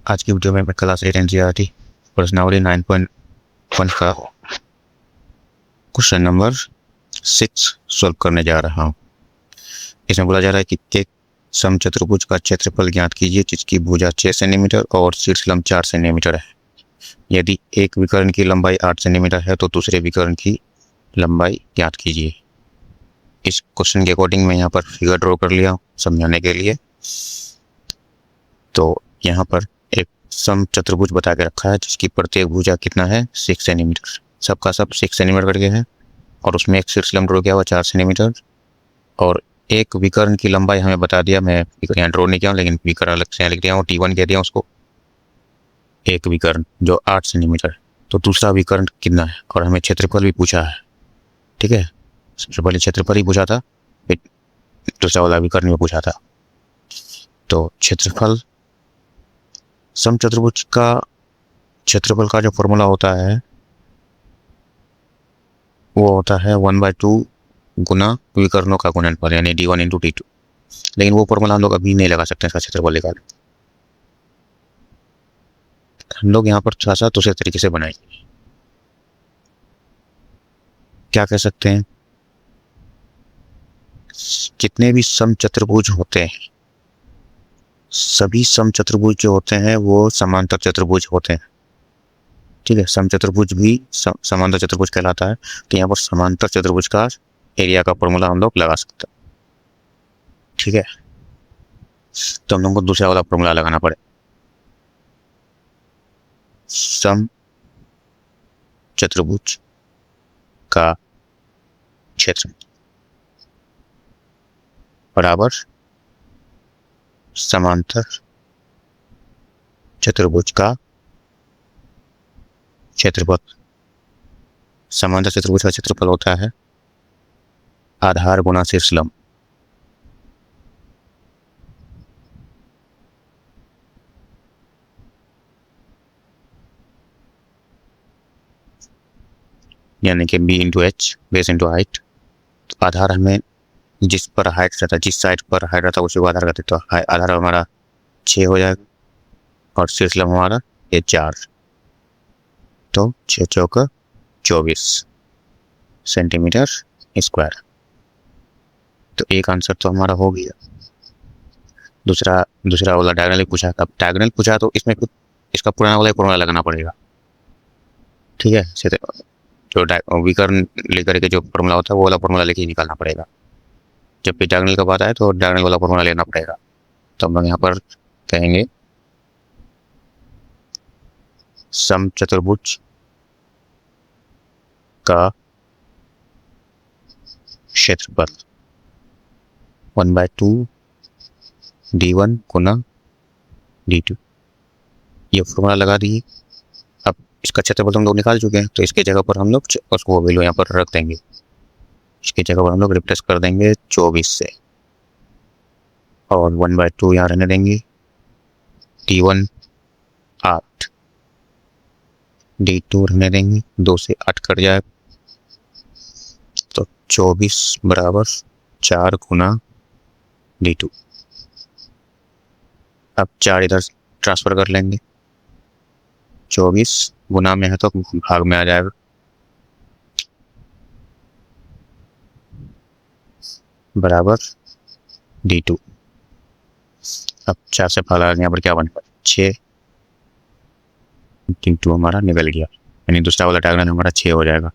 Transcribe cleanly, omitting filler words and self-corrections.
आज की वीडियो में मैं क्लास 8 एनसीईआरटी प्रश्नावली 9.1 का क्वेश्चन नंबर 6 सॉल्व करने जा रहा हूँ। इसमें बोला जा रहा है कि एक समचतुर्भुज का क्षेत्रफल ज्ञात कीजिए जिसकी भुजा 6 सेंटीमीटर और शीर्ष लंब 4 सेंटीमीटर है। यदि एक विकर्ण की लंबाई 8 सेंटीमीटर है तो दूसरे विकर्ण की लंबाई ज्ञात कीजिए। इस क्वेश्चन के अकॉर्डिंग मैं यहाँ पर फिगर ड्रॉ कर लिया समझाने के लिए। तो यहाँ पर एक समचतुर्भुज बता के रखा है जिसकी प्रत्येक भुजा कितना है 6 सेंटीमीटर, सबका सब 6 सेंटीमीटर करके है और उसमें एक शीर्ष लंब ड्रॉ किया हुआ 4 सेंटीमीटर और एक विकर्ण की लंबाई हमें बता दिया। मैं यहाँ ड्रॉ नहीं किया हूँ लेकिन विकर्ण अलग से लिख दिया हूँ, T1 कह दिया उसको। एक विकर्ण जो 8 सेंटीमीटर, तो दूसरा विकर्ण कितना है और हमें क्षेत्रफल भी पूछा है। ठीक है, सबसे पहले क्षेत्रफल ही पूछा था, फिर दूसरा वाला विकर्ण भी पूछा था। तो क्षेत्रफल समचतुर्भुज का क्षेत्रफल का जो फॉर्मूला होता है वो होता है 1/2 गुना विकर्णों का गुणनफल यानी D1 × D2। लेकिन वो फॉर्मूला हम लोग अभी नहीं लगा सकते इसका क्षेत्रफल निकाल। हम लोग यहाँ पर थोड़ा सा दूसरे तरीके से बनाएंगे। क्या कह सकते हैं, जितने भी समचतुर्भुज होते हैं सभी समचतुर्भुज जो होते हैं वो समांतर चतुर्भुज होते हैं। ठीक है, समचतुर्भुज भी समांतर चतुर्भुज कहलाता है। तो यहाँ पर समांतर चतुर्भुज का एरिया का फॉर्मूला हम लोग लगा सकते हैं। ठीक है, तो हम लोग को दूसरा वाला फॉर्मूला लगाना पड़े। समचतुर्भुज का क्षेत्र बराबर समांतर चतुर्भुज का क्षेत्रफल। समांतर चतुर्भुज का क्षेत्रफल होता है आधार गुना शीर्ष लंब। यानी कि B × H बेस × हाइट। तो आधार हमें जिस पर हाइट रहता है, जिस साइड पर हाइट रहता है उसी को आधार कहते हैं। तो आधार हमारा 6 हो जाएगा और शीर्ष लंब हमारा ये 4। तो 6 × 4 = 24 सेंटीमीटर स्क्वायर। तो एक आंसर तो हमारा हो गया। दूसरा वाला डायगोनल पूछा। अब डायगोनल पूछा तो इसमें कुछ इसका पुराना वाला फॉर्मूला लगाना पड़ेगा। ठीक है, जो विकर्ण लेकर के जो फॉर्मूला होता है वो वाला फॉर्मूला लेके निकालना पड़ेगा। जब भी डायगोनल का बात आए तो डायगोनल वाला फॉर्मूला लेना पड़ेगा। तो हम लोग यहाँ पर कहेंगे समचतुर्भुज का क्षेत्रफल 1/2 D1 गुना D2। ये फॉर्मूला लगा दिए। अब इसका क्षेत्रफल हम लोग निकाल चुके हैं तो इसके जगह पर हम लोग उसको वैल्यू यहाँ पर रख देंगे। इसकी जगह पर हम लोग रिप्लेस कर देंगे 24 से और 1/2 यहाँ रहने देंगे। D1 8, D2 रहने देंगे, 2 से 8 कट जाए तो 24 बराबर 4 गुना D2। अब 4 इधर ट्रांसफर कर लेंगे। 24 गुना में है तो भाग में आ जाएगा। बराबर D2। अब 4 से भाग यहाँ पर क्या बनेगा 6। D2 हमारा निकल गया यानी दूसरा वाला डायगोनल हमारा 6 हो जाएगा।